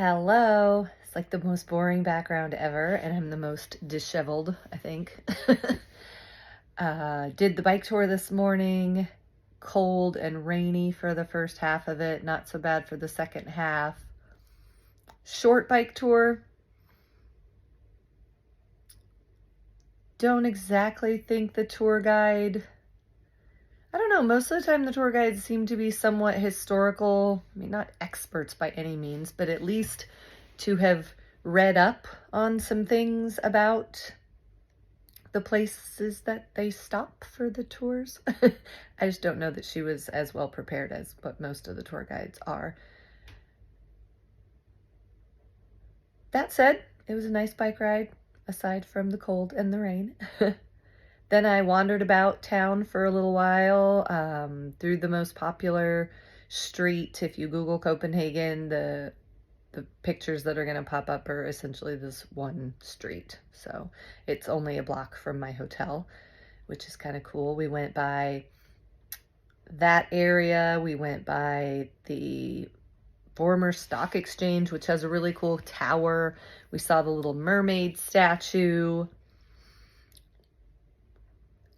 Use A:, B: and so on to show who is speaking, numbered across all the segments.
A: Hello. It's like the most boring background ever, and I'm the most disheveled, I think. Did the bike tour this morning. Cold and rainy for the first half of it. Not so bad for the second half. Short bike tour. Don't exactly think the tour guide... I don't know, most of the time the tour guides seem to be somewhat historical. I mean, not experts by any means, but at least to have read up on some things about the places that they stop for the tours. I just don't know that she was as well prepared as what most of the tour guides are. That said, it was a nice bike ride, aside from the cold and the rain. Then I wandered about town for a little while, through the most popular street. If you Google Copenhagen, the pictures that are going to pop up are essentially this one street. So it's only a block from my hotel, which is kind of cool. We went by that area. We went by the former stock exchange, which has a really cool tower. We saw the little Mermaid statue.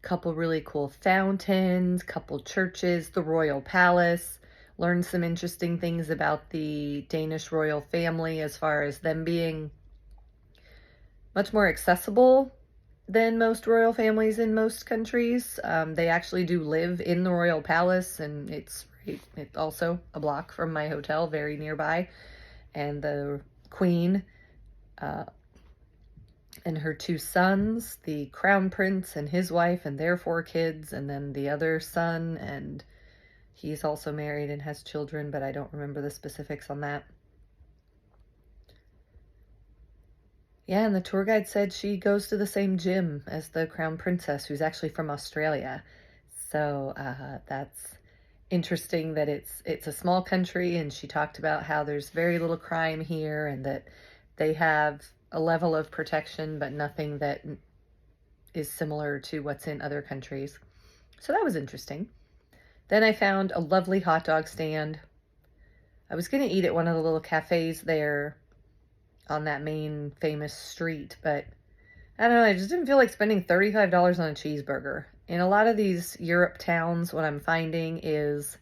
A: Couple really cool fountains, couple churches, the royal palace. Learned some interesting things about the Danish royal family as far as them being much more accessible than most royal families in most countries. They actually do live in the royal palace, and it's also a block from my hotel, very nearby. And the queen and her two sons, the crown prince and his wife and their 4 kids, and then the other son, and he's also married and has children, but I don't remember the specifics on that. Yeah, and the tour guide said she goes to the same gym as the crown princess, who's actually from Australia. So that's interesting that it's a small country, and she talked about how there's very little crime here and that they have a level of protection, but nothing that is similar to what's in other countries. So that was interesting. Then I found a lovely hot dog stand. I was going to eat at one of the little cafes there on that main famous street, but I don't know, I just didn't feel like spending $35 on a cheeseburger. In a lot of these Europe towns, what I'm finding is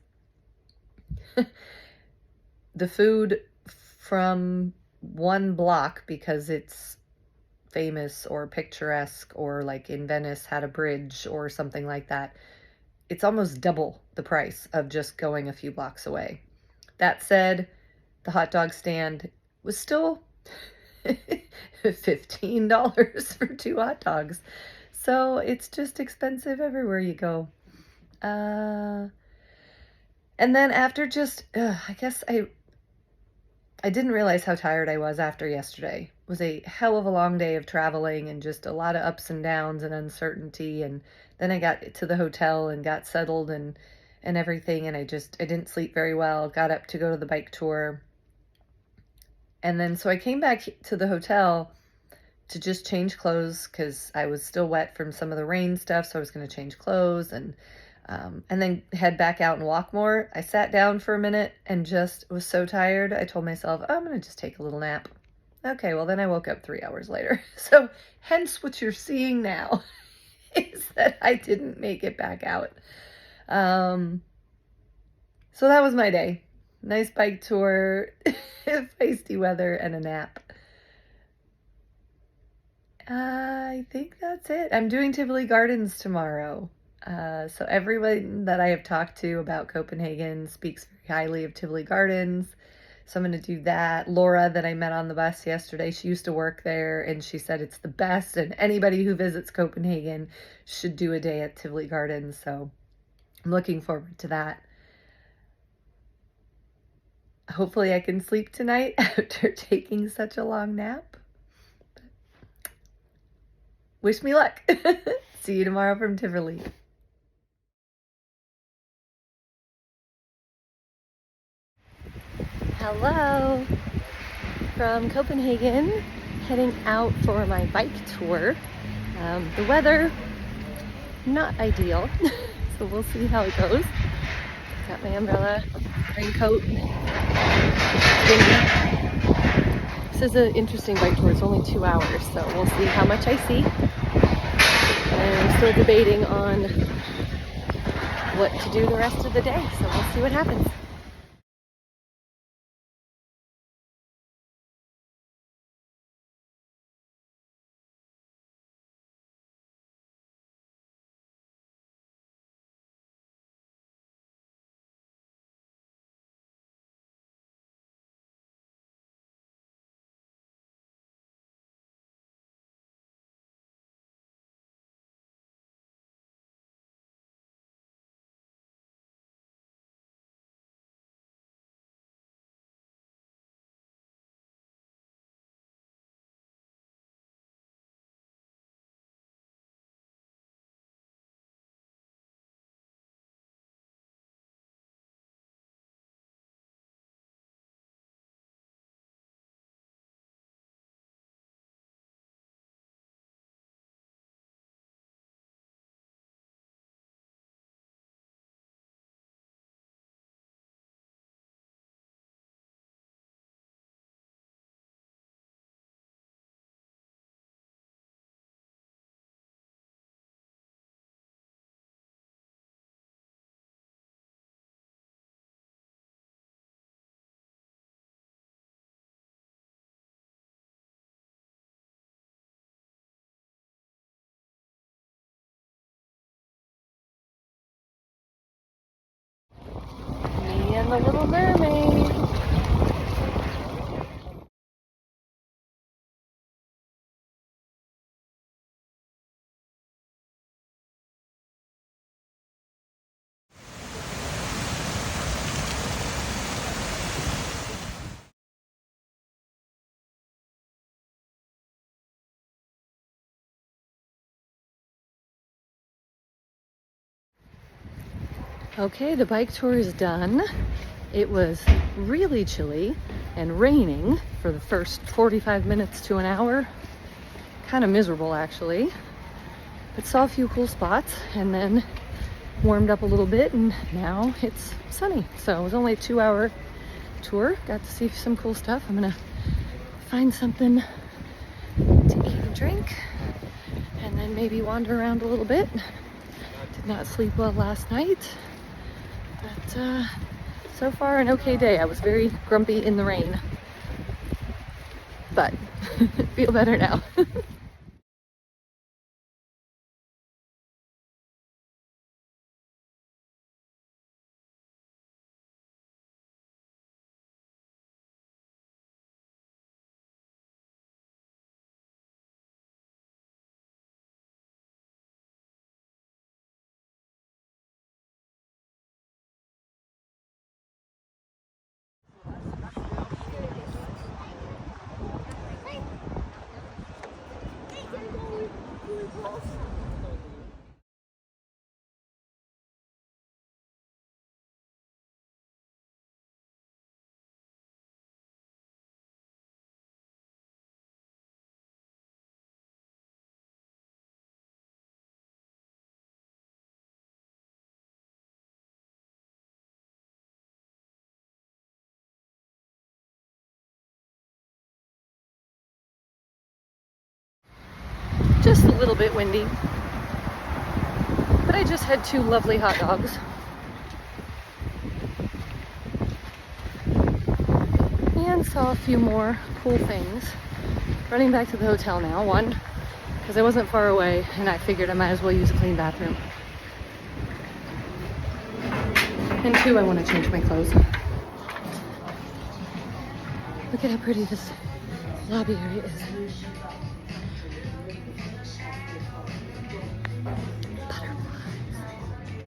A: the food from one block, because it's famous or picturesque, or like in Venice had a bridge or something like that, it's almost double the price of just going a few blocks away. That said, the hot dog stand was still $15 for 2 hot dogs. So it's just expensive everywhere you go. And then after just, I guess I didn't realize how tired I was after yesterday. It was a hell of a long day of traveling and just a lot of ups and downs and uncertainty. And then I got to the hotel and got settled and everything. And I didn't sleep very well. Got up to go to the bike tour. And then so I came back to the hotel to just change clothes because I was still wet from some of the rain stuff. So I was going to change clothes and then head back out and walk more. I sat down for a minute and just was so tired. I told myself, oh, I'm going to just take a little nap. Okay, well, then I woke up 3 hours later. So hence what you're seeing now is that I didn't make it back out. So that was my day. Nice bike tour, feisty weather, and a nap. I think that's it. I'm doing Tivoli Gardens tomorrow. So everyone that I have talked to about Copenhagen speaks very highly of Tivoli Gardens. So I'm going to do that. Laura, that I met on the bus yesterday, she used to work there, and she said it's the best, and anybody who visits Copenhagen should do a day at Tivoli Gardens. So I'm looking forward to that. Hopefully I can sleep tonight after taking such a long nap. Wish me luck. See you tomorrow from Tivoli. Hello from Copenhagen, heading out for my bike tour. The weather, not ideal, so we'll see how it goes. Got my umbrella, raincoat, windy. this is an interesting bike tour. It's only 2 hours, so we'll see how much I see. And I'm still debating on what to do the rest of the day, so we'll see what happens. Me and the Little Mermaid. Okay, the bike tour is done. It was really chilly and raining for the first 45 minutes to an hour. Kind of miserable actually, but saw a few cool spots and then warmed up a little bit, and now it's sunny. So it was only a 2-hour tour. Got to see some cool stuff. I'm gonna find something to eat and drink and then maybe wander around a little bit. Did not sleep well last night. But so far an okay day. I was very grumpy in the rain, but feel better now. Just a little bit windy, but I just had 2 lovely hot dogs. And saw a few more cool things. Running back to the hotel now. 1, because I wasn't far away and I figured I might as well use a clean bathroom. And 2, I want to change my clothes. Look at how pretty this lobby area is. Butterflies.